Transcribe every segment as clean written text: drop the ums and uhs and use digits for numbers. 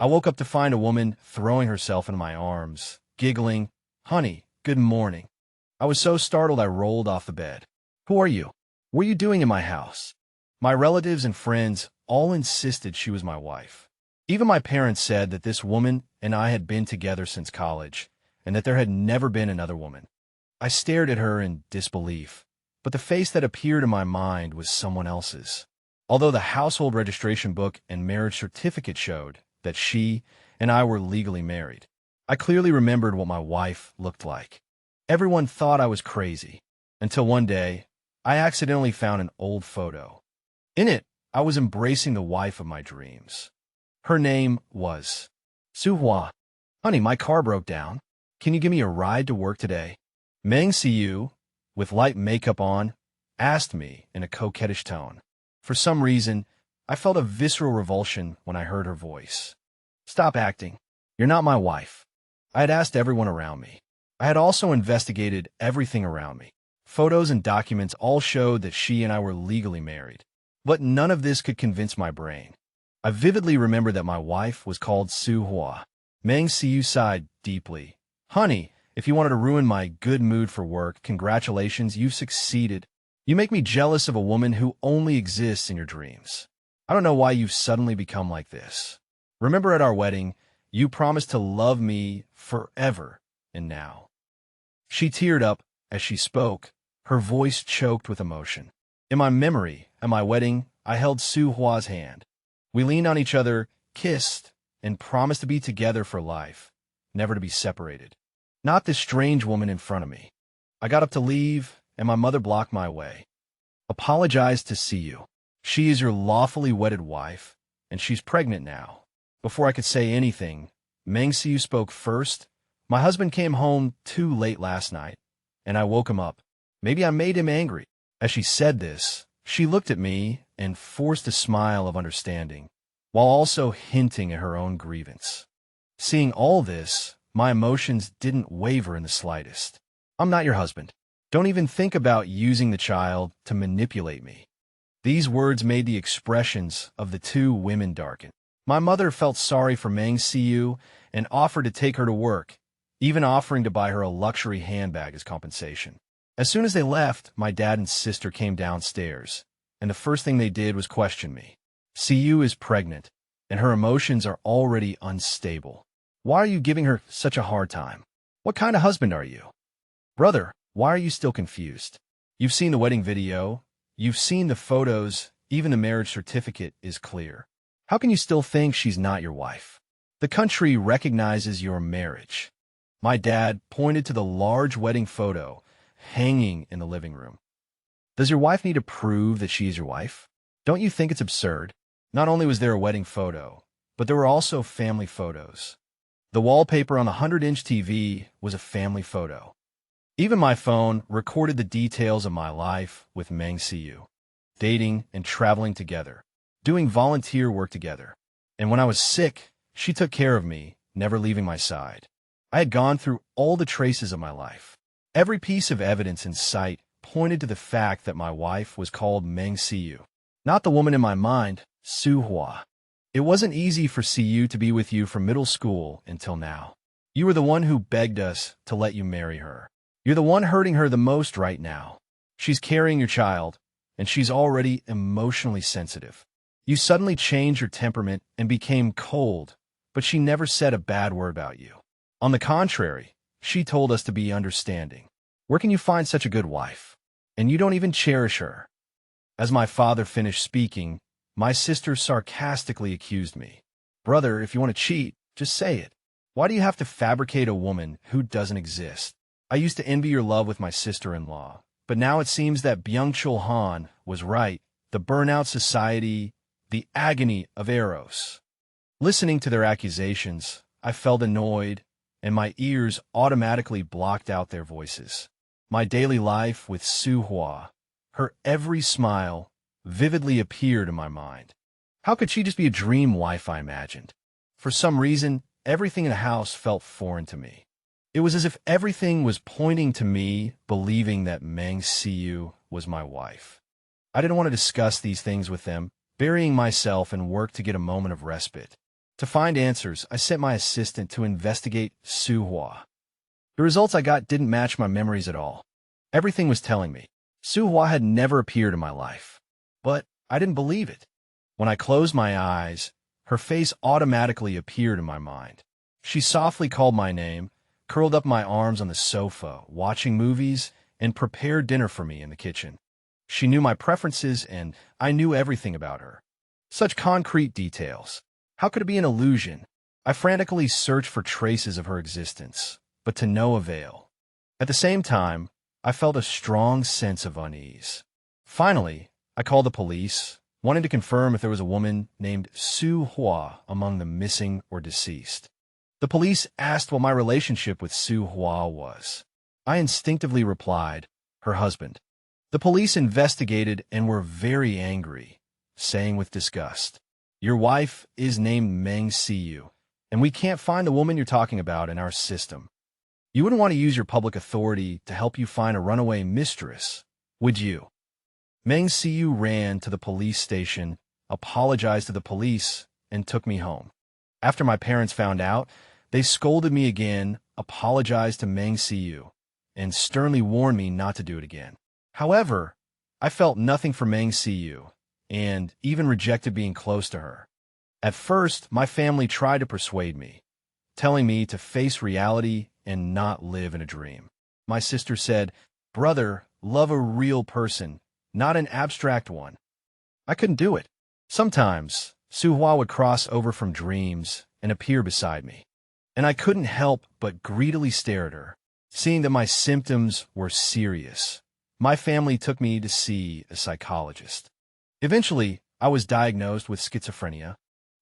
I woke up to find a woman throwing herself in my arms, giggling, "Honey, good morning." I was so startled I rolled off the bed. "Who are you? What are you doing in my house?" My relatives and friends all insisted she was my wife. Even my parents said that this woman and I had been together since college, and that there had never been another woman. I stared at her in disbelief, but the face that appeared in my mind was someone else's. Although the household registration book and marriage certificate showed that she and I were legally married, I clearly remembered what my wife looked like. Everyone thought I was crazy, until one day, I accidentally found an old photo. In it, I was embracing the wife of my dreams. Her name was Su Hua. "Honey, my car broke down. Can you give me a ride to work today?" Meng Siyu, with light makeup on, asked me in a coquettish tone. For some reason, I felt a visceral revulsion when I heard her voice. "Stop acting. You're not my wife." I had asked everyone around me. I had also investigated everything around me. Photos and documents all showed that she and I were legally married. But none of this could convince my brain. I vividly remember that my wife was called Su Hua. Meng Siyu sighed deeply. "Honey, if you wanted to ruin my good mood for work, congratulations, you've succeeded. You make me jealous of a woman who only exists in your dreams. I don't know why you've suddenly become like this. Remember at our wedding, you promised to love me forever, and now." She teared up as she spoke, her voice choked with emotion. In my memory, at my wedding, I held Su Hua's hand. We leaned on each other, kissed, and promised to be together for life, never to be separated. Not this strange woman in front of me. I got up to leave, and my mother blocked my way. "Apologize to Siyu. She is your lawfully wedded wife, and she's pregnant now." Before I could say anything, Meng Siyu spoke first. "My husband came home too late last night, and I woke him up. Maybe I made him angry." As she said this, she looked at me and forced a smile of understanding, while also hinting at her own grievance. Seeing all this, my emotions didn't waver in the slightest. "I'm not your husband. Don't even think about using the child to manipulate me." These words made the expressions of the two women darken. My mother felt sorry for Meng Siyu and offered to take her to work, even offering to buy her a luxury handbag as compensation. As soon as they left, my dad and sister came downstairs, and the first thing they did was question me. "Siyu is pregnant, and her emotions are already unstable. Why are you giving her such a hard time? What kind of husband are you? Brother, why are you still confused? You've seen the wedding video, you've seen the photos, even the marriage certificate is clear. How can you still think she's not your wife? The country recognizes your marriage." My dad pointed to the large wedding photo hanging in the living room. "Does your wife need to prove that she is your wife? Don't you think it's absurd?" Not only was there a wedding photo, but there were also family photos. The wallpaper on the 100-inch TV was a family photo. Even my phone recorded the details of my life with Meng Siyu, dating and traveling together, doing volunteer work together. And when I was sick, she took care of me, never leaving my side. I had gone through all the traces of my life. Every piece of evidence in sight pointed to the fact that my wife was called Meng Siyu, not the woman in my mind, Su Hua. It wasn't easy for Siyu to be with you from middle school until now. You were the one who begged us to let you marry her. You're the one hurting her the most right now. She's carrying your child, and she's already emotionally sensitive. You suddenly changed your temperament and became cold, but she never said a bad word about you. On the contrary, she told us to be understanding. Where can you find such a good wife? And you don't even cherish her." As my father finished speaking, my sister sarcastically accused me. "Brother, if you want to cheat, just say it. Why do you have to fabricate a woman who doesn't exist?" I used to envy your love with my sister-in-law, but now it seems that Byung-Chul Han was right. The burnout society, the agony of Eros. Listening to their accusations, I felt annoyed, and my ears automatically blocked out their voices. My daily life with Su Hua, her every smile, vividly appeared in my mind. How could she just be a dream wife I imagined? For some reason, everything in the house felt foreign to me. It was as if everything was pointing to me believing that Meng Siyu was my wife. I didn't want to discuss these things with them, burying myself in work to get a moment of respite. To find answers, I sent my assistant to investigate Su Hua. The results I got didn't match my memories at all. Everything was telling me Su Hua had never appeared in my life. But I didn't believe it. When I closed my eyes, her face automatically appeared in my mind. She softly called my name, curled up my arms on the sofa, watching movies, and prepared dinner for me in the kitchen. She knew my preferences, and I knew everything about her. Such concrete details. How could it be an illusion? I frantically searched for traces of her existence, but to no avail. At the same time, I felt a strong sense of unease. Finally, I called the police, wanting to confirm if there was a woman named Su Hua among the missing or deceased. The police asked what my relationship with Su Hua was. I instinctively replied, her husband. The police investigated and were very angry, saying with disgust, "Your wife is named Meng Siyu, and we can't find the woman you're talking about in our system. You wouldn't want to use your public authority to help you find a runaway mistress, would you?" Meng Siyu ran to the police station, apologized to the police, and took me home. After my parents found out, they scolded me again, apologized to Meng Siyu, and sternly warned me not to do it again. However, I felt nothing for Meng Siyu, and even rejected being close to her. At first, my family tried to persuade me, telling me to face reality and not live in a dream. My sister said, "Brother, love a real person, not an abstract one." I couldn't do it. Sometimes, Su Hua would cross over from dreams and appear beside me, and I couldn't help but greedily stare at her. Seeing that my symptoms were serious, my family took me to see a psychologist. Eventually, I was diagnosed with schizophrenia.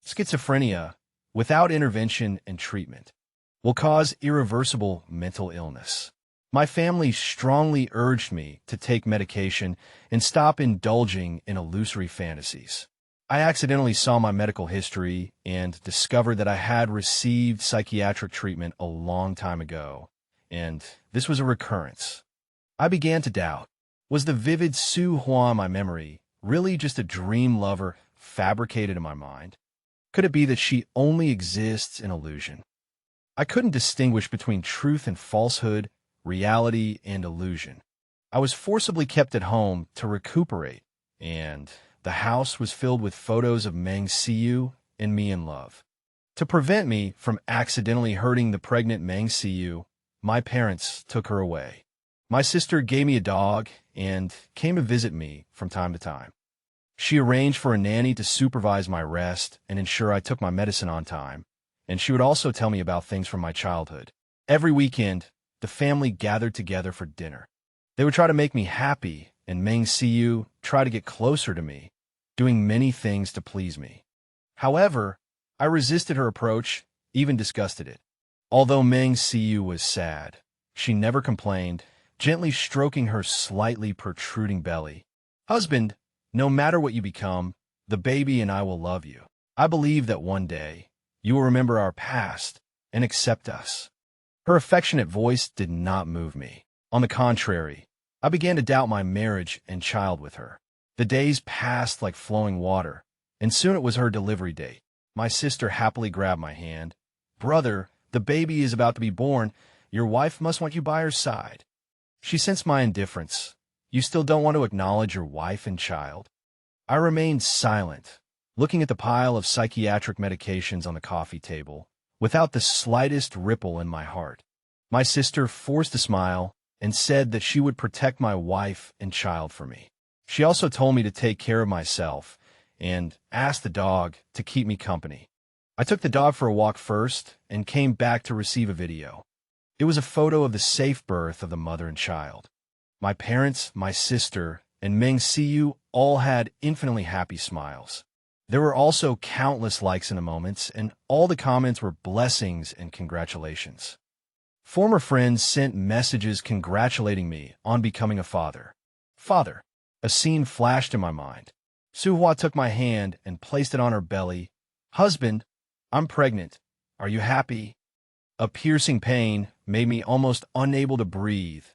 Schizophrenia, without intervention and treatment, will cause irreversible mental illness. My family strongly urged me to take medication and stop indulging in illusory fantasies. I accidentally saw my medical history and discovered that I had received psychiatric treatment a long time ago, and this was a recurrence. I began to doubt, was the vivid Su Hua in my memory really just a dream lover fabricated in my mind? Could it be that she only exists in illusion? I couldn't distinguish between truth and falsehood, reality and illusion. I was forcibly kept at home to recuperate, and the house was filled with photos of Meng Siyu and me in love. To prevent me from accidentally hurting the pregnant Meng Siyu, my parents took her away. My sister gave me a dog and came to visit me from time to time. She arranged for a nanny to supervise my rest and ensure I took my medicine on time, and she would also tell me about things from my childhood. Every weekend, the family gathered together for dinner. They would try to make me happy, and Meng Siyu tried to get closer to me, doing many things to please me. However, I resisted her approach, even disgusted it. Although Meng Siyu was sad, she never complained, gently stroking her slightly protruding belly. "Husband, no matter what you become, the baby and I will love you. I believe that one day you will remember our past and accept us." Her affectionate voice did not move me. On the contrary, I began to doubt my marriage and child with her. The days passed like flowing water, and soon it was her delivery date. My sister happily grabbed my hand. "Brother, the baby is about to be born. Your wife must want you by her side." She sensed my indifference. "You still don't want to acknowledge your wife and child?" I remained silent, looking at the pile of psychiatric medications on the coffee table, without the slightest ripple in my heart. My sister forced a smile and said that she would protect my wife and child for me. She also told me to take care of myself and asked the dog to keep me company. I took the dog for a walk first and came back to receive a video. It was a photo of the safe birth of the mother and child. My parents, my sister, and Meng Siyu all had infinitely happy smiles. There were also countless likes in the moments, and all the comments were blessings and congratulations. Former friends sent messages congratulating me on becoming a father. Father, a scene flashed in my mind. Su Hua took my hand and placed it on her belly. "Husband, I'm pregnant. Are you happy?" A piercing pain made me almost unable to breathe,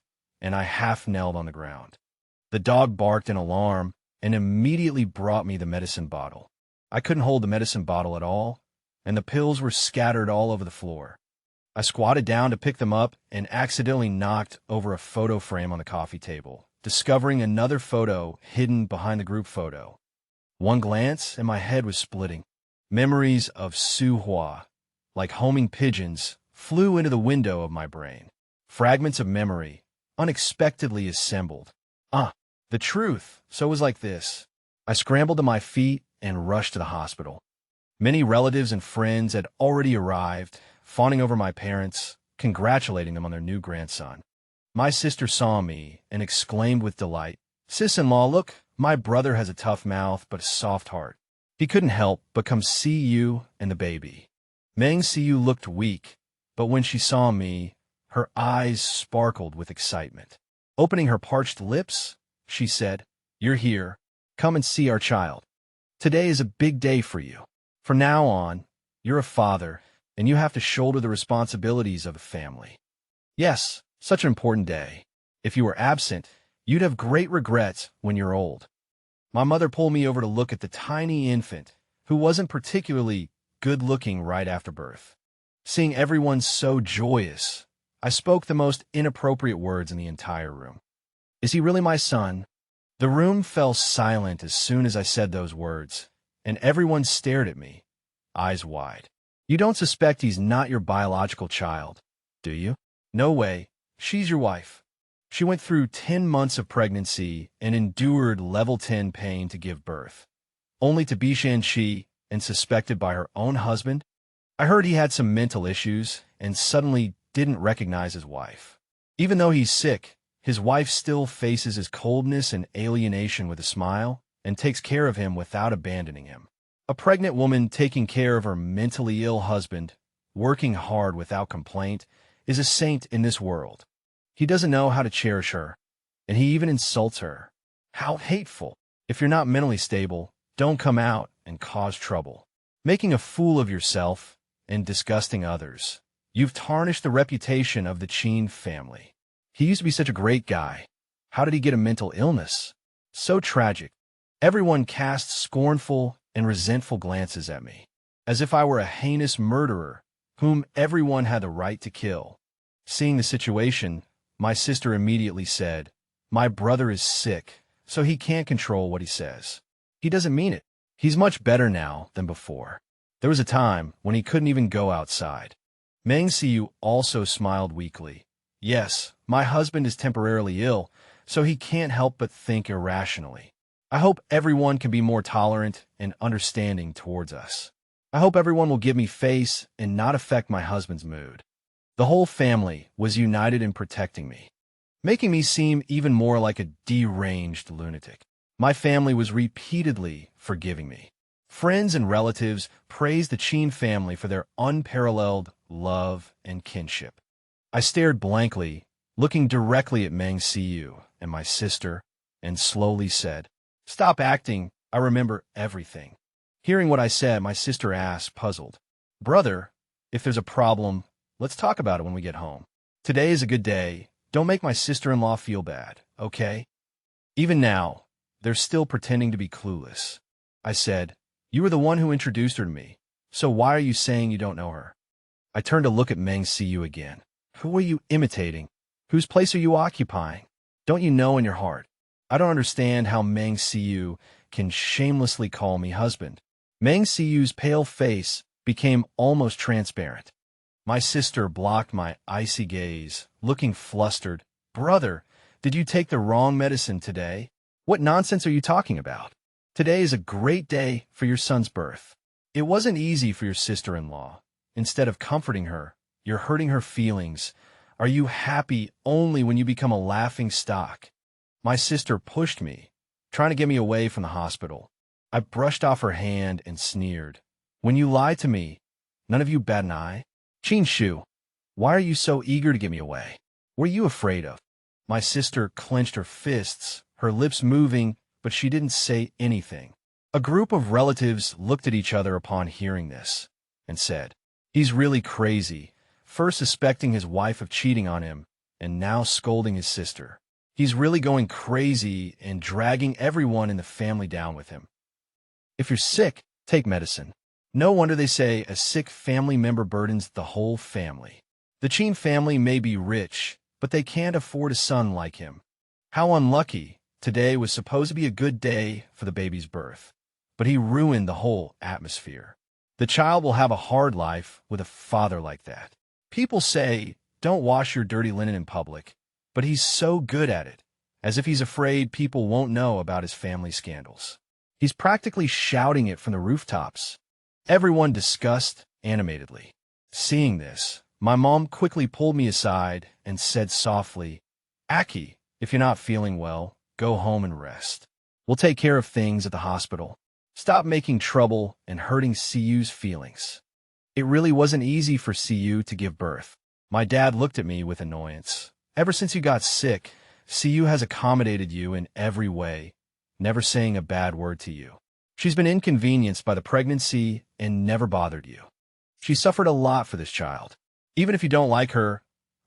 and I half knelt on the ground. The dog barked in alarm and immediately brought me the medicine bottle. I couldn't hold the medicine bottle at all. and the pills were scattered all over the floor. I squatted down to pick them up and accidentally knocked over a photo frame on the coffee table, discovering another photo hidden behind the group photo. One glance, and my head was splitting. Memories of Su Hua, like homing pigeons, flew into the window of my brain. Fragments of memory, unexpectedly assembled. The truth, so it was like this. I scrambled to my feet and rushed to the hospital. Many relatives and friends had already arrived, fawning over my parents, congratulating them on their new grandson. My sister saw me and exclaimed with delight, "Sis-in-law, look, my brother has a tough mouth but a soft heart. He couldn't help but come see you and the baby." Meng Siyu looked weak, but when she saw me, her eyes sparkled with excitement. Opening her parched lips, she said, "You're here. Come and see our child. Today is a big day for you. From now on, you're a father, and you have to shoulder the responsibilities of a family. Yes, such an important day. If you were absent, you'd have great regrets when you're old." My mother pulled me over to look at the tiny infant, who wasn't particularly good-looking right after birth. Seeing everyone so joyous, I spoke the most inappropriate words in the entire room. "Is he really my son?" The room fell silent as soon as I said those words, and everyone stared at me, eyes wide. "You don't suspect he's not your biological child, do you?" "No way. She's your wife. She went through 10 months of pregnancy and endured level 10 pain to give birth, only to be shanxi and suspected by her own husband. I heard he had some mental issues and suddenly didn't recognize his wife. Even though he's sick, his wife still faces his coldness and alienation with a smile and takes care of him without abandoning him. A pregnant woman taking care of her mentally ill husband, working hard without complaint, is a saint in this world. He doesn't know how to cherish her, and he even insults her. How hateful. If you're not mentally stable, don't come out and cause trouble, making a fool of yourself and disgusting others. You've tarnished the reputation of the Qin family. He used to be such a great guy. How did he get a mental illness? So tragic." Everyone cast scornful and resentful glances at me, as if I were a heinous murderer whom everyone had the right to kill. Seeing the situation, my sister immediately said, "My brother is sick, so he can't control what he says. He doesn't mean it. He's much better now than before. There was a time when he couldn't even go outside." Meng Siyu also smiled weakly. "Yes, my husband is temporarily ill, so he can't help but think irrationally. I hope everyone can be more tolerant and understanding towards us. I hope everyone will give me face and not affect my husband's mood." The whole family was united in protecting me, making me seem even more like a deranged lunatic. My family was repeatedly forgiving me. Friends and relatives praised the Qin family for their unparalleled love and kinship. I stared blankly, looking directly at Meng Siyu and my sister, and slowly said, "Stop acting. I remember everything." Hearing what I said, my sister asked, puzzled, "Brother, if there's a problem, let's talk about it when we get home. Today is a good day. Don't make my sister-in-law feel bad, okay?" Even now, they're still pretending to be clueless. I said, "You were the one who introduced her to me, so why are you saying you don't know her?" I turned to look at Meng Siyu again. "Who are you imitating? Whose place are you occupying? Don't you know in your heart? I don't understand how Meng Siyu can shamelessly call me husband." Meng Siyu's pale face became almost transparent. My sister blocked my icy gaze, looking flustered. "Brother, did you take the wrong medicine today? What nonsense are you talking about? Today is a great day for your son's birth. It wasn't easy for your sister-in-law. Instead of comforting her, you're hurting her feelings. Are you happy only when you become a laughing stock?" My sister pushed me, trying to get me away from the hospital. I brushed off her hand and sneered. "When you lie to me, none of you bat an eye? Qin Shu, why are you so eager to get me away? What are you afraid of?" My sister clenched her fists, her lips moving, but she didn't say anything. A group of relatives looked at each other upon hearing this and said, "He's really crazy, first suspecting his wife of cheating on him and now scolding his sister. He's really going crazy and dragging everyone in the family down with him. If you're sick, take medicine. No wonder they say a sick family member burdens the whole family. The Qin family may be rich, but they can't afford a son like him. How unlucky. Today was supposed to be a good day for the baby's birth, but he ruined the whole atmosphere. The child will have a hard life with a father like that. People say, don't wash your dirty linen in public, but he's so good at it, as if he's afraid people won't know about his family scandals. He's practically shouting it from the rooftops. Everyone discussed animatedly. Seeing this, my mom quickly pulled me aside and said softly, Aki, if you're not feeling well, go home and rest. We'll take care of things at the hospital. Stop making trouble and hurting Siyu's feelings. It really wasn't easy for Siyu to give birth. My dad looked at me with annoyance. Ever since you got sick, Siyu has accommodated you in every way, never saying a bad word to you. She's been inconvenienced by the pregnancy and never bothered you. She suffered a lot for this child. Even if you don't like her,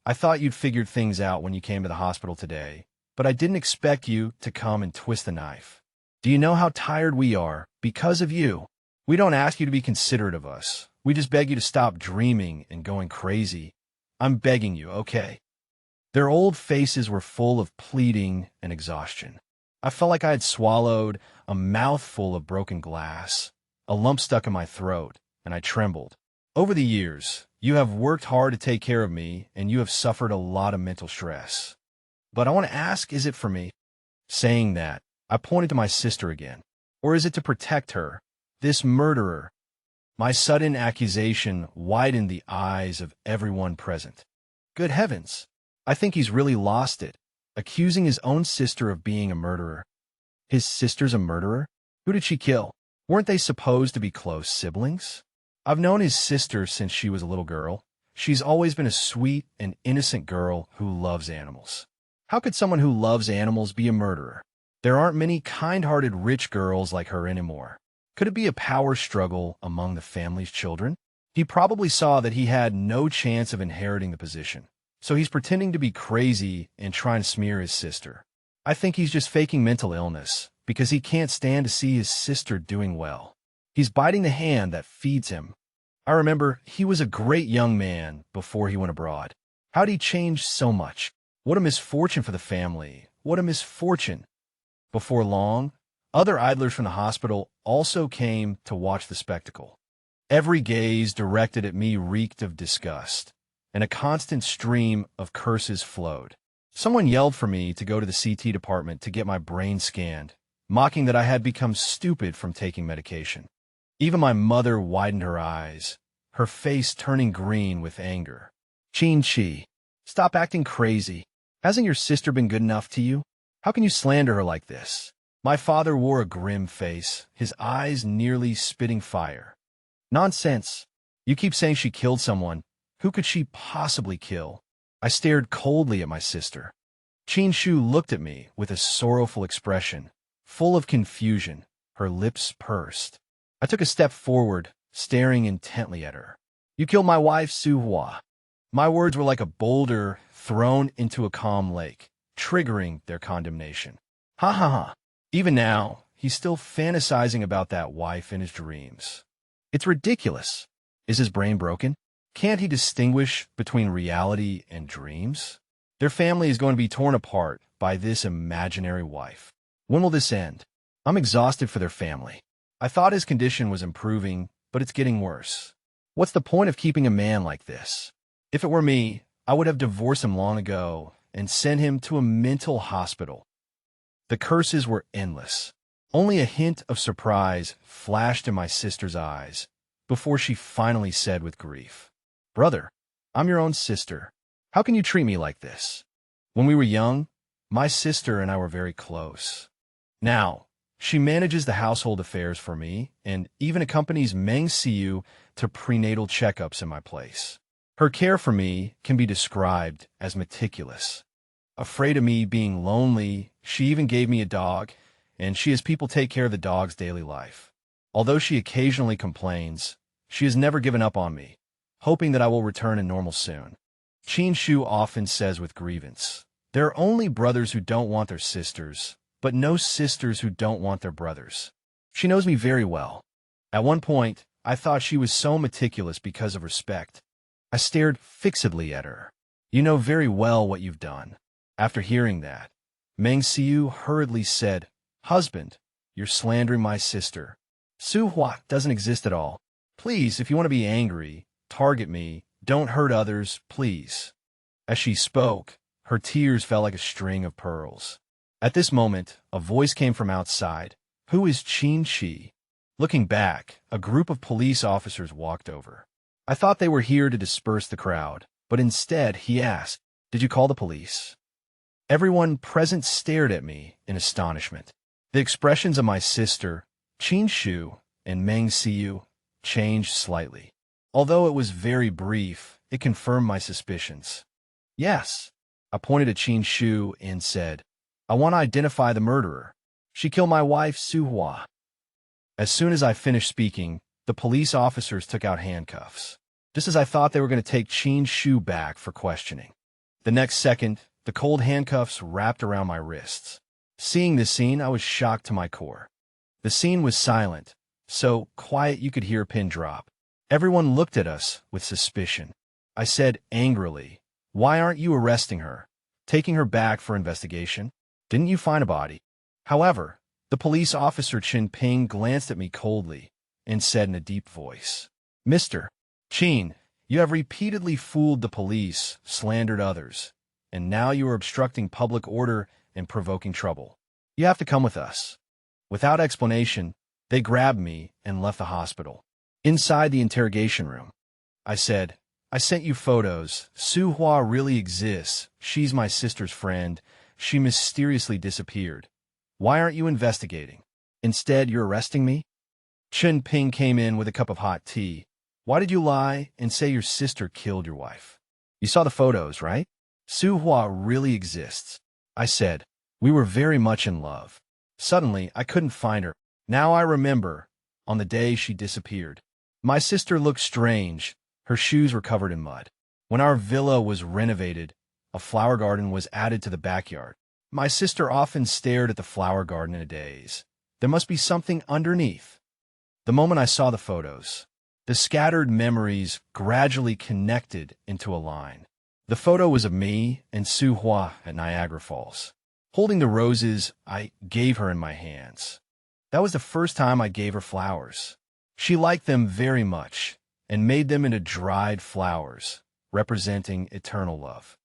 I thought you'd figured things out when you came to the hospital today, but I didn't expect you to come and twist the knife. Do you know how tired we are because of you? We don't ask you to be considerate of us. We just beg you to stop dreaming and going crazy. I'm begging you, okay? Their old faces were full of pleading and exhaustion. I felt like I had swallowed a mouthful of broken glass. A lump stuck in my throat, and I trembled. Over the years, you have worked hard to take care of me, and you have suffered a lot of mental stress. But I want to ask, is it for me? Saying that, I pointed to my sister again. Or is it to protect her, this murderer? My sudden accusation widened the eyes of everyone present. Good heavens, I think he's really lost it, accusing his own sister of being a murderer. His sister's a murderer? Who did she kill? Weren't they supposed to be close siblings? I've known his sister since she was a little girl. She's always been a sweet and innocent girl who loves animals. How could someone who loves animals be a murderer? There aren't many kind-hearted rich girls like her anymore. Could it be a power struggle among the family's children? He probably saw that he had no chance of inheriting the position, so he's pretending to be crazy and trying to smear his sister. I think he's just faking mental illness because he can't stand to see his sister doing well. He's biting the hand that feeds him. I remember he was a great young man before he went abroad. How'd he change so much? What a misfortune for the family. What a misfortune. Before long, other idlers from the hospital also came to watch the spectacle. Every gaze directed at me reeked of disgust, and a constant stream of curses flowed. Someone yelled for me to go to the CT department to get my brain scanned, mocking that I had become stupid from taking medication. Even my mother widened her eyes, her face turning green with anger. Qin, stop acting crazy. Hasn't your sister been good enough to you? How can you slander her like this? My father wore a grim face, his eyes nearly spitting fire. Nonsense. You keep saying she killed someone. Who could she possibly kill? I stared coldly at my sister. Qin Shu looked at me with a sorrowful expression, full of confusion, her lips pursed. I took a step forward, staring intently at her. You killed my wife, Su Hua. My words were like a boulder thrown into a calm lake, triggering their condemnation. Ha ha ha. Even now, he's still fantasizing about that wife in his dreams. It's ridiculous. Is his brain broken? Can't he distinguish between reality and dreams? Their family is going to be torn apart by this imaginary wife. When will this end? I'm exhausted for their family. I thought his condition was improving, but it's getting worse. What's the point of keeping a man like this? If it were me, I would have divorced him long ago and sent him to a mental hospital. The curses were endless. Only a hint of surprise flashed in my sister's eyes before she finally said with grief, Brother, I'm your own sister. How can you treat me like this? When we were young, my sister and I were very close. Now, she manages the household affairs for me and even accompanies Meng Siyu to prenatal checkups in my place. Her care for me can be described as meticulous. Afraid of me being lonely, she even gave me a dog, and she has people take care of the dog's daily life. Although she occasionally complains, she has never given up on me, hoping that I will return to normal soon. Qin Shu often says with grievance, there are only brothers who don't want their sisters, but no sisters who don't want their brothers. She knows me very well. At one point, I thought she was so meticulous because of respect. I stared fixedly at her. You know very well what you've done. After hearing that, Meng Siyu hurriedly said, Husband, you're slandering my sister. Su Hua doesn't exist at all. Please, if you want to be angry, target me. Don't hurt others, please. As she spoke, her tears fell like a string of pearls. At this moment, a voice came from outside. Who is Qin Shi? Looking back, a group of police officers walked over. I thought they were here to disperse the crowd, but instead he asked, Did you call the police? Everyone present stared at me in astonishment. The expressions of my sister, Qin Shu, and Meng Siyu changed slightly. Although it was very brief, it confirmed my suspicions. Yes, I pointed at Qin Shu and said, I want to identify the murderer. She killed my wife, Su Hua. As soon as I finished speaking, the police officers took out handcuffs, just as I thought they were going to take Qin Shu back for questioning. The next second, the cold handcuffs wrapped around my wrists. Seeing this scene, I was shocked to my core. The scene was silent, so quiet you could hear a pin drop. Everyone looked at us with suspicion. I said angrily, Why aren't you arresting her? Taking her back for investigation? Didn't you find a body? However, the police officer Chin Ping glanced at me coldly and said in a deep voice, Mr. Qin, you have repeatedly fooled the police, slandered others, and now you are obstructing public order and provoking trouble. You have to come with us. Without explanation, they grabbed me and left the hospital. Inside the interrogation room, I said, I sent you photos. Su Hua really exists. She's my sister's friend. She mysteriously disappeared. Why aren't you investigating? Instead, you're arresting me? Chen Ping came in with a cup of hot tea. Why did you lie and say your sister killed your wife? You saw the photos, right? Su Hua really exists. I said, we were very much in love. Suddenly, I couldn't find her. Now I remember, on the day she disappeared. My sister looked strange. Her shoes were covered in mud. When our villa was renovated, a flower garden was added to the backyard. My sister often stared at the flower garden in a daze. There must be something underneath. The moment I saw the photos, the scattered memories gradually connected into a line. The photo was of me and Su Hua at Niagara Falls, holding the roses I gave her in my hands. That was the first time I gave her flowers. She liked them very much and made them into dried flowers, representing eternal love.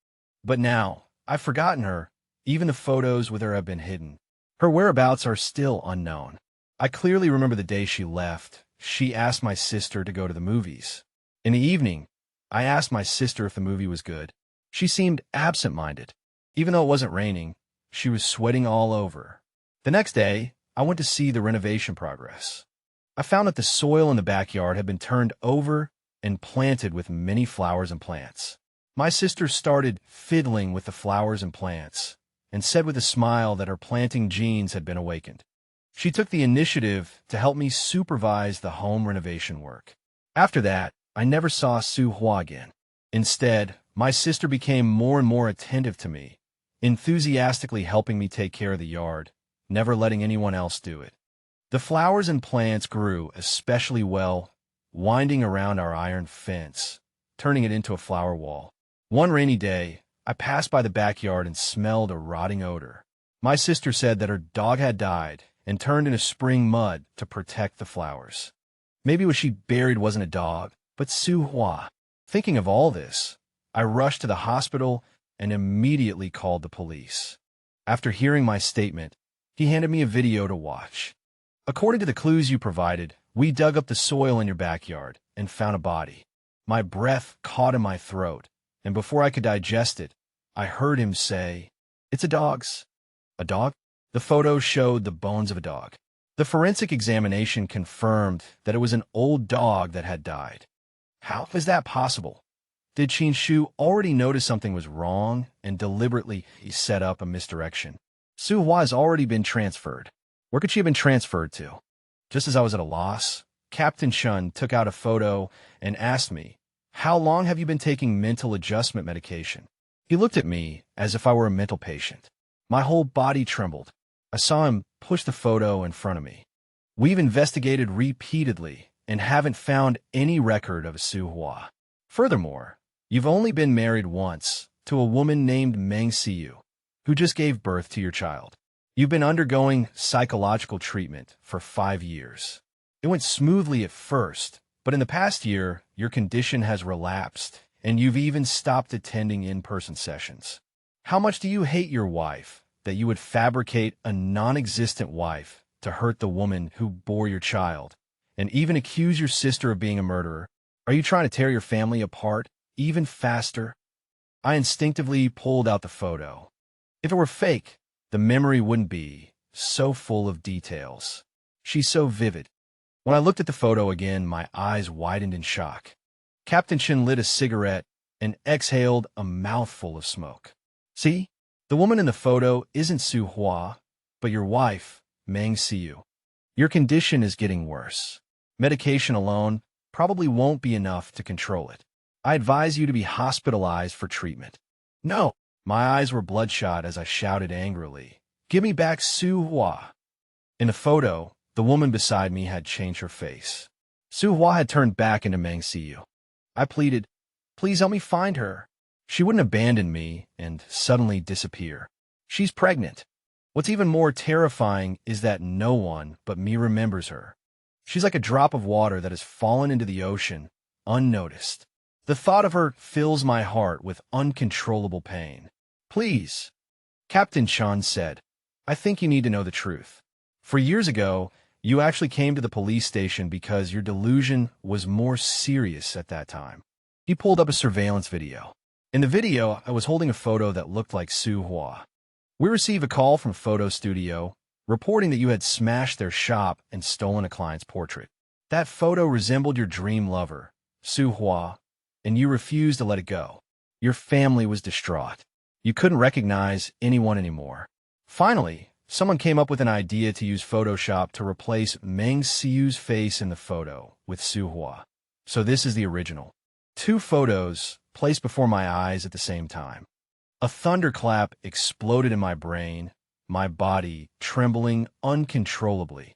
But now, I've forgotten her. Even the photos with her have been hidden. Her whereabouts are still unknown. I clearly remember the day she left. She asked my sister to go to the movies. In the evening, I asked my sister if the movie was good. She seemed absent-minded. Even though it wasn't raining, she was sweating all over. The next day, I went to see the renovation progress. I found that the soil in the backyard had been turned over and planted with many flowers and plants. My sister started fiddling with the flowers and plants and said with a smile that her planting genes had been awakened. She took the initiative to help me supervise the home renovation work. After that, I never saw Su Hua again. Instead, my sister became more and more attentive to me, enthusiastically helping me take care of the yard, never letting anyone else do it. The flowers and plants grew especially well, winding around our iron fence, turning it into a flower wall. One rainy day, I passed by the backyard and smelled a rotting odor. My sister said that her dog had died and turned into spring mud to protect the flowers. Maybe what she buried wasn't a dog, but Su Hua. Thinking of all this, I rushed to the hospital and immediately called the police. After hearing my statement, he handed me a video to watch. According to the clues you provided, we dug up the soil in your backyard and found a body. My breath caught in my throat, and before I could digest it, I heard him say, It's a dog's. A dog? The photo showed the bones of a dog. The forensic examination confirmed that it was an old dog that had died. How is that possible? Did Qin Shu already notice something was wrong and deliberately set up a misdirection? Su Hua has already been transferred. Where could she have been transferred to? Just as I was at a loss, Captain Shun took out a photo and asked me, How long have you been taking mental adjustment medication? He looked at me as if I were a mental patient. My whole body trembled. I saw him push the photo in front of me. We've investigated repeatedly and haven't found any record of Su Hua. Furthermore, you've only been married once to a woman named Meng Siyu, who just gave birth to your child. You've been undergoing psychological treatment for 5 years. It went smoothly at first, but in the past year, your condition has relapsed, and you've even stopped attending in-person sessions. How much do you hate your wife that you would fabricate a non-existent wife to hurt the woman who bore your child, and even accuse your sister of being a murderer? Are you trying to tear your family apart even faster? I instinctively pulled out the photo. If it were fake, the memory wouldn't be so full of details. She's so vivid. When I looked at the photo again, my eyes widened in shock. Captain Chen lit a cigarette and exhaled a mouthful of smoke. See, the woman in the photo isn't Su Hua, but your wife, Meng Siyu. Your condition is getting worse. Medication alone probably won't be enough to control it. I advise you to be hospitalized for treatment. No! My eyes were bloodshot as I shouted angrily, "Give me back Su Hua!" In the photo, the woman beside me had changed her face. Su Hua had turned back into Meng Siyu. I pleaded, "Please help me find her." She wouldn't abandon me and suddenly disappear. She's pregnant. What's even more terrifying is that no one but me remembers her. She's like a drop of water that has fallen into the ocean, unnoticed. The thought of her fills my heart with uncontrollable pain. "Please," Captain Chan said, "I think you need to know the truth. For years ago, you actually came to the police station because your delusion was more serious at that time." He pulled up a surveillance video. In the video, I was holding a photo that looked like Su Hua. "We received a call from a photo studio reporting that you had smashed their shop and stolen a client's portrait. That photo resembled your dream lover, Su Hua, and you refused to let it go. Your family was distraught. You couldn't recognize anyone anymore. Finally, someone came up with an idea to use Photoshop to replace Meng Siyu's face in the photo with Su Hua. So this is the original. 2 photos placed before my eyes at the same time. A thunderclap exploded in my brain, my body trembling uncontrollably.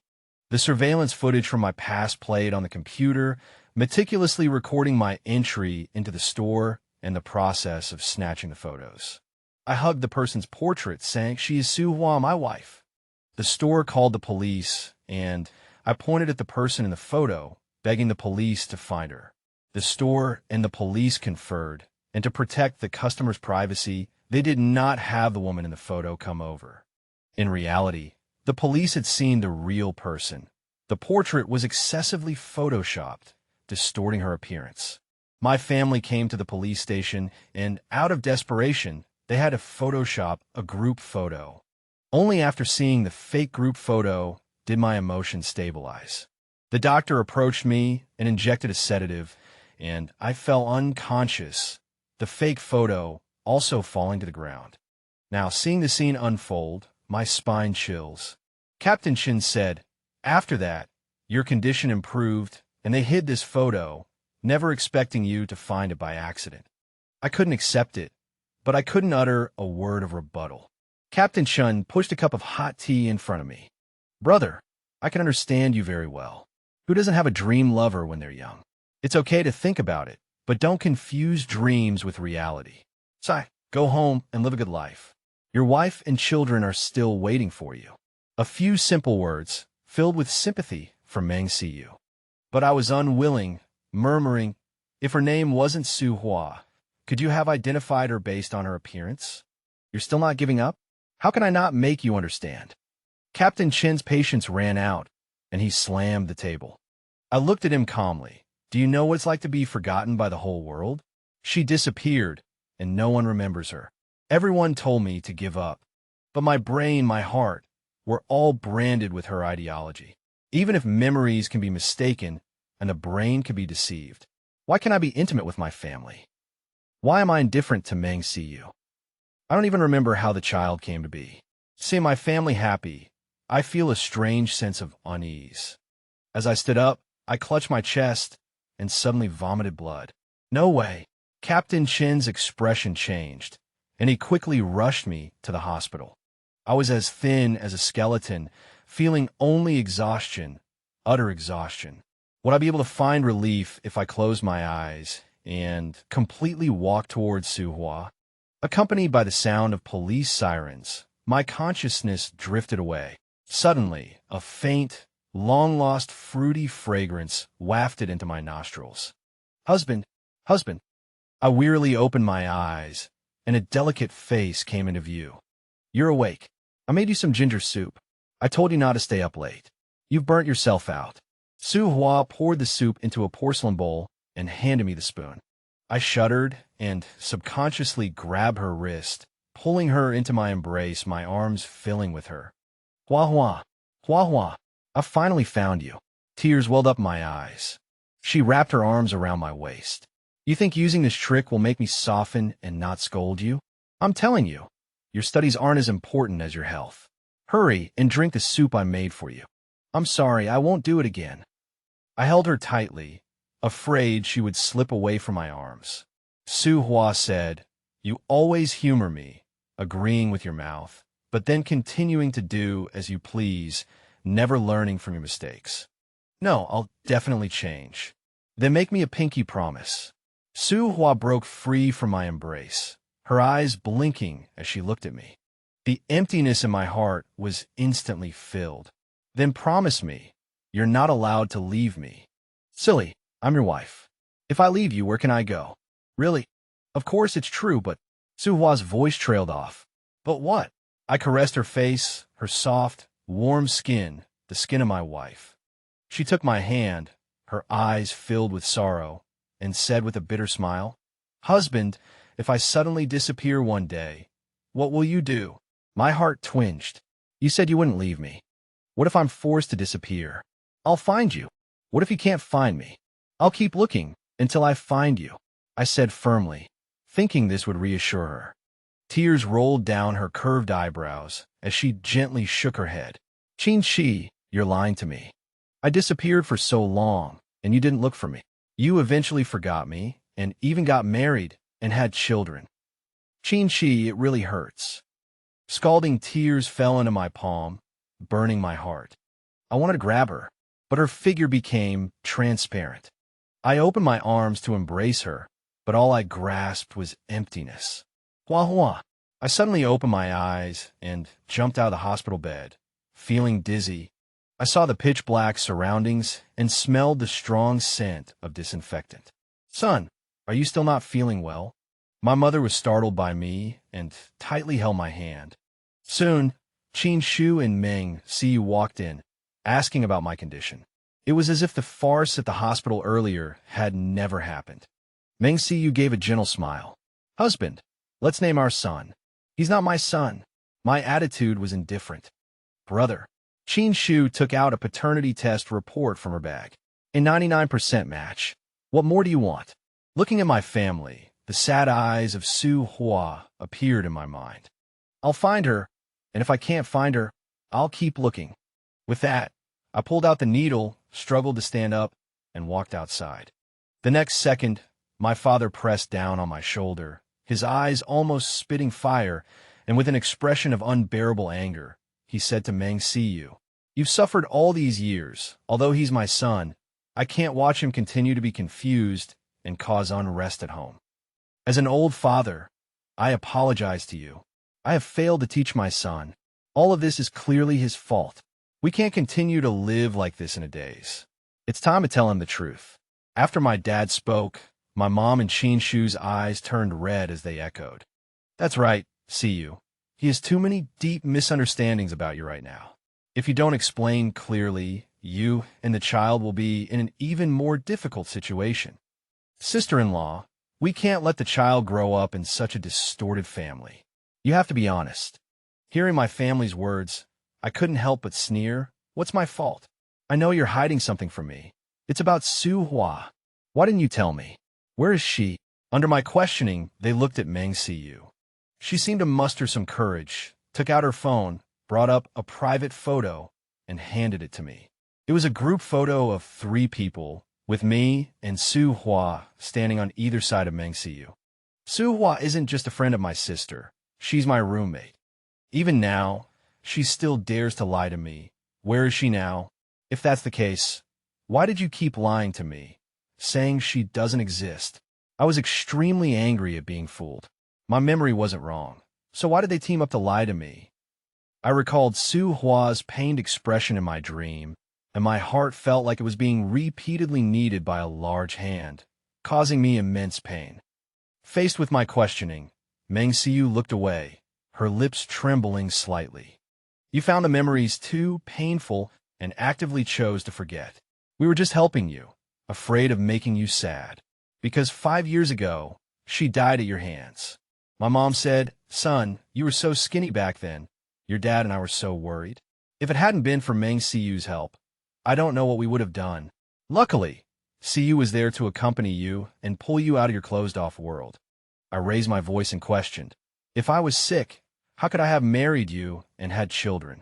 The surveillance footage from my past played on the computer, meticulously recording my entry into the store and the process of snatching the photos. I hugged the person's portrait, saying, "She is Su Hua, my wife." The store called the police, and I pointed at the person in the photo, begging the police to find her. The store and the police conferred, and to protect the customer's privacy, they did not have the woman in the photo come over. In reality, the police had seen the real person. The portrait was excessively photoshopped, distorting her appearance. My family came to the police station, and out of desperation, they had to Photoshop a group photo. Only after seeing the fake group photo did my emotions stabilize. The doctor approached me and injected a sedative, and I fell unconscious, the fake photo also falling to the ground. Now, seeing the scene unfold, my spine chills. Captain Chin said, "After that, your condition improved, and they hid this photo, never expecting you to find it by accident." I couldn't accept it, but I couldn't utter a word of rebuttal. Captain Chun pushed a cup of hot tea in front of me. "Brother, I can understand you very well. Who doesn't have a dream lover when they're young? It's okay to think about it, but don't confuse dreams with reality. Sai, go home and live a good life. Your wife and children are still waiting for you." A few simple words, filled with sympathy for Meng Siyu. But I was unwilling, murmuring, "If her name wasn't Su Hua, could you have identified her based on her appearance? You're still not giving up? How can I not make you understand?" Captain Chin's patience ran out, and he slammed the table. I looked at him calmly. "Do you know what it's like to be forgotten by the whole world? She disappeared, and no one remembers her. Everyone told me to give up, but my brain, my heart, were all branded with her ideology. Even if memories can be mistaken and the brain can be deceived, why can't I be intimate with my family? Why am I indifferent to Meng Siyu? I don't even remember how the child came to be. Seeing my family happy, I feel a strange sense of unease. As I stood up, I clutched my chest and suddenly vomited blood. No way. Captain Chin's expression changed, and he quickly rushed me to the hospital. I was as thin as a skeleton, feeling only exhaustion, utter exhaustion. Would I be able to find relief if I closed my eyes and completely walked towards Su Hua? Accompanied by the sound of police sirens, my consciousness drifted away. Suddenly, a faint, long-lost fruity fragrance wafted into my nostrils. Husband, husband. I wearily opened my eyes, and a delicate face came into view. You're awake. I made you some ginger soup. I told you not to stay up late. You've burnt yourself out. Su Hua poured the soup into a porcelain bowl and handed me the spoon. I shuddered and subconsciously grabbed her wrist, pulling her into my embrace, my arms filling with her. Hua Hua, Hua Hua, I finally found you. Tears welled up my eyes. She wrapped her arms around my waist. You think using this trick will make me soften and not scold you? I'm telling you, your studies aren't as important as your health. Hurry and drink the soup I made for you. I'm sorry, I won't do it again. I held her tightly, afraid she would slip away from my arms. Su Hua said, You always humor me, agreeing with your mouth, but then continuing to do as you please, never learning from your mistakes. No, I'll definitely change. Then make me a pinky promise. Su Hua broke free from my embrace, her eyes blinking as she looked at me. The emptiness in my heart was instantly filled. Then promise me, you're not allowed to leave me. Silly, I'm your wife. If I leave you, where can I go? Really? Of course it's true, but Su Hua's voice trailed off. But what? I caressed her face, her soft, warm skin, the skin of my wife. She took my hand, her eyes filled with sorrow, and said with a bitter smile, Husband, if I suddenly disappear one day, what will you do? My heart twinged. You said you wouldn't leave me. What if I'm forced to disappear? I'll find you. What if you can't find me? I'll keep looking until I find you, I said firmly, thinking this would reassure her. Tears rolled down her curved eyebrows as she gently shook her head. Qin Shi, you're lying to me. I disappeared for so long, and you didn't look for me. You eventually forgot me, and even got married and had children. Qin Shi, it really hurts. Scalding tears fell into my palm, burning my heart. I wanted to grab her, but her figure became transparent. I opened my arms to embrace her, but all I grasped was emptiness. Hua Hua. I suddenly opened my eyes and jumped out of the hospital bed, feeling dizzy. I saw the pitch-black surroundings and smelled the strong scent of disinfectant. Son, are you still not feeling well? My mother was startled by me and tightly held my hand. Soon, Qin Shu and Meng Siyu walked in, asking about my condition. It was as if the farce at the hospital earlier had never happened. Meng Siyu gave a gentle smile. Husband, let's name our son. He's not my son. My attitude was indifferent. Brother. Qin Shu took out a paternity test report from her bag. A 99% match. What more do you want? Looking at my family, the sad eyes of Su Hua appeared in my mind. I'll find her, and if I can't find her, I'll keep looking. With that, I pulled out the needle, struggled to stand up, and walked outside. The next second, my father pressed down on my shoulder, his eyes almost spitting fire, and with an expression of unbearable anger, he said to Meng Siyu, You've suffered all these years. Although he's my son, I can't watch him continue to be confused and cause unrest at home. As an old father, I apologize to you. I have failed to teach my son. All of this is clearly his fault. We can't continue to live like this in a daze. It's time to tell him the truth. After my dad spoke, my mom and Qin Shu's eyes turned red as they echoed. That's right, Siyu. He has too many deep misunderstandings about you right now. If you don't explain clearly, you and the child will be in an even more difficult situation. Sister-in-law, we can't let the child grow up in such a distorted family. You have to be honest. Hearing my family's words, I couldn't help but sneer. What's my fault? I know you're hiding something from me. It's about Su Hua. Why didn't you tell me? Where is she? Under my questioning, they looked at Meng Siyu. She seemed to muster some courage, took out her phone, brought up a private photo, and handed it to me. It was a group photo of 3 people, with me and Su Hua standing on either side of Meng Siyu. Su Hua isn't just a friend of my sister. She's my roommate. Even now, she still dares to lie to me. Where is she now? If that's the case, Why did you keep lying to me, saying she doesn't exist? I was extremely angry at being fooled. My memory wasn't wrong. So why did they team up to lie to me? I recalled Su Hua's pained expression in my dream, and my heart felt like it was being repeatedly kneaded by a large hand, causing me immense pain. Faced with my questioning, Meng Siyu looked away, her lips trembling slightly. You found the memories too painful and actively chose to forget. We were just helping you, afraid of making you sad. Because 5 years ago, she died at your hands. My mom said, "Son, you were so skinny back then. Your dad and I were so worried. If it hadn't been for Meng Siyu's help, I don't know what we would have done. Luckily, Siyu was there to accompany you and pull you out of your closed-off world." I raised my voice and questioned, "If I was sick, how could I have married you and had children?"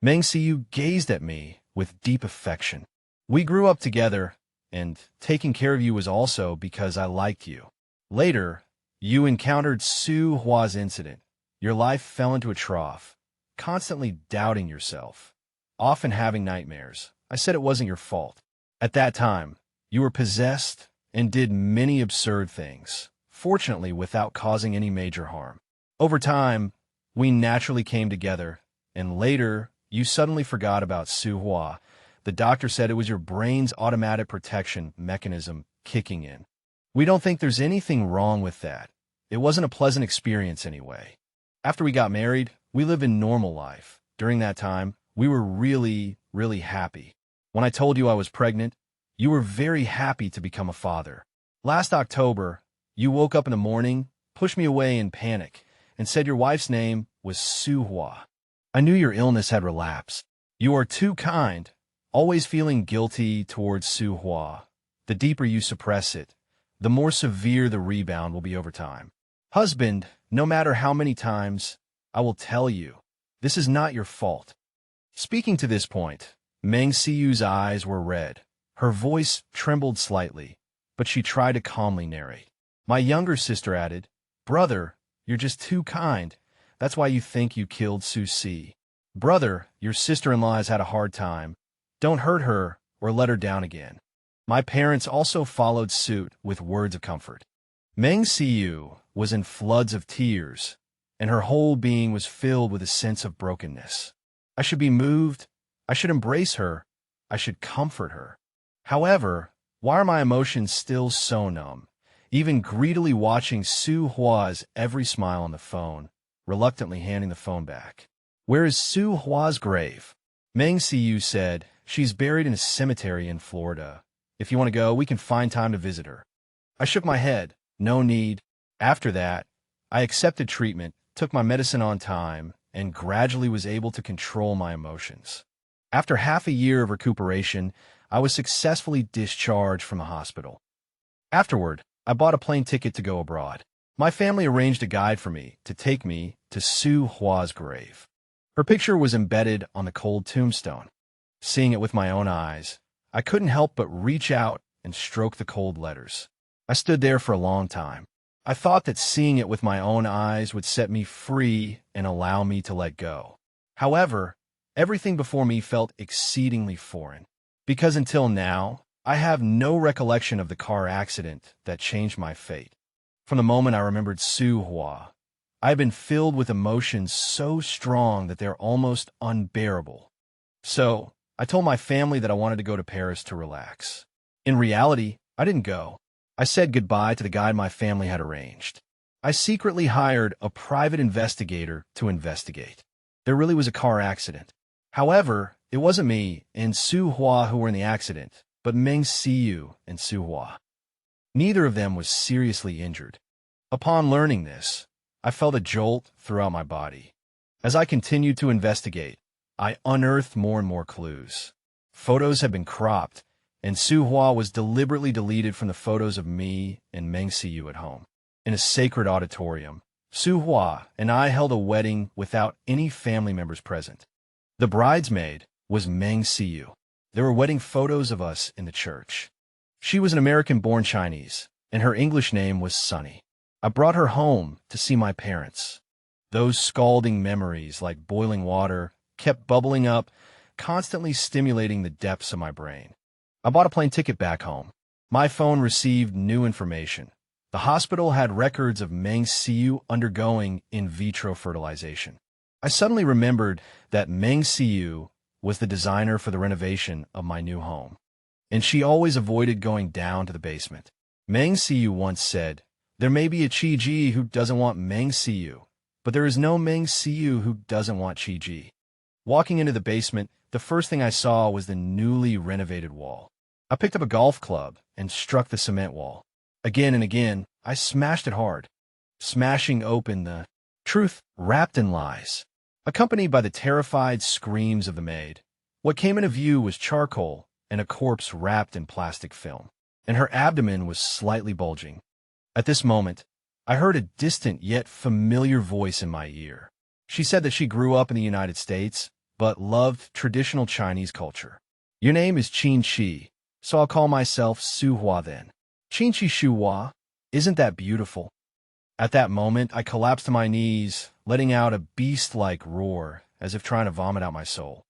Meng Siyu gazed at me with deep affection. "We grew up together, and taking care of you was also because I liked you. Later, you encountered Su Hua's incident. Your life fell into a trough, constantly doubting yourself, often having nightmares. I said it wasn't your fault. At that time, you were possessed and did many absurd things, fortunately without causing any major harm. Over time, we naturally came together, and later, you suddenly forgot about Su Hua. The doctor said it was your brain's automatic protection mechanism kicking in. We don't think there's anything wrong with that. It wasn't a pleasant experience anyway. After we got married, we lived a normal life. During that time, we were really happy. When I told you I was pregnant, you were very happy to become a father. Last October, you woke up in the morning, pushed me away in panic, and said your wife's name was Su Hua. I knew your illness had relapsed. You are too kind, always feeling guilty towards Su Hua. The deeper you suppress it, the more severe the rebound will be over time. Husband, no matter how many times, I will tell you, this is not your fault." Speaking to this point, Meng Siyu's eyes were red. Her voice trembled slightly, but she tried to calmly narrate. My younger sister added, "Brother, you're just too kind. That's why you think you killed Su Si. Brother, your sister-in-law has had a hard time. Don't hurt her or let her down again." My parents also followed suit with words of comfort. Meng Siyu was in floods of tears, and her whole being was filled with a sense of brokenness. I should be moved. I should embrace her. I should comfort her. However, why are my emotions still so numb? Even greedily watching Su Hua's every smile on the phone, reluctantly handing the phone back. "Where is Su Hua's grave?" Meng Siyu said, "She's buried in a cemetery in Florida. If you want to go, we can find time to visit her." I shook my head. No need. After that, I accepted treatment, took my medicine on time, and gradually was able to control my emotions. After half a year of recuperation, I was successfully discharged from the hospital. Afterward, I bought a plane ticket to go abroad. My family arranged a guide for me to take me to Su Hua's grave. Her picture was embedded on the cold tombstone. Seeing it with my own eyes, I couldn't help but reach out and stroke the cold letters. I stood there for a long time. I thought that seeing it with my own eyes would set me free and allow me to let go. However, everything before me felt exceedingly foreign, because until now, I have no recollection of the car accident that changed my fate. From the moment I remembered Su Hua, I have been filled with emotions so strong that they're almost unbearable. So, I told my family that I wanted to go to Paris to relax. In reality, I didn't go. I said goodbye to the guide my family had arranged. I secretly hired a private investigator to investigate. There really was a car accident. However, it wasn't me and Su Hua who were in the accident, but Meng Siyu and Su Hua. Neither of them was seriously injured. Upon learning this, I felt a jolt throughout my body. As I continued to investigate, I unearthed more and more clues. Photos had been cropped, and Su Hua was deliberately deleted from the photos of me and Meng Siyu at home. In a sacred auditorium, Su Hua and I held a wedding without any family members present. The bridesmaid was Meng Siyu. There were wedding photos of us in the church. She was an American-born Chinese, and her English name was Sunny. I brought her home to see my parents. Those scalding memories, like boiling water, kept bubbling up, constantly stimulating the depths of my brain. I bought a plane ticket back home. My phone received new information. The hospital had records of Meng Siyu undergoing in vitro fertilization. I suddenly remembered that Meng Siyu was the designer for the renovation of my new home, and she always avoided going down to the basement. Meng Siyu once said, "There may be a Chi-Ji who doesn't want Meng Siyu, but there is no Meng Siyu who doesn't want Chi-Ji." Walking into the basement, the first thing I saw was the newly renovated wall. I picked up a golf club and struck the cement wall. Again and again, I smashed it hard, smashing open the truth wrapped in lies, accompanied by the terrified screams of the maid. What came into view was charcoal and a corpse wrapped in plastic film, and her abdomen was slightly bulging. At this moment, I heard a distant yet familiar voice in my ear. She said that she grew up in the United States, but loved traditional Chinese culture. "Your name is Qin Shi, so I'll call myself Su Hua then." "Qin Shi Su Hua, isn't that beautiful?" At that moment, I collapsed to my knees, letting out a beast-like roar, as if trying to vomit out my soul.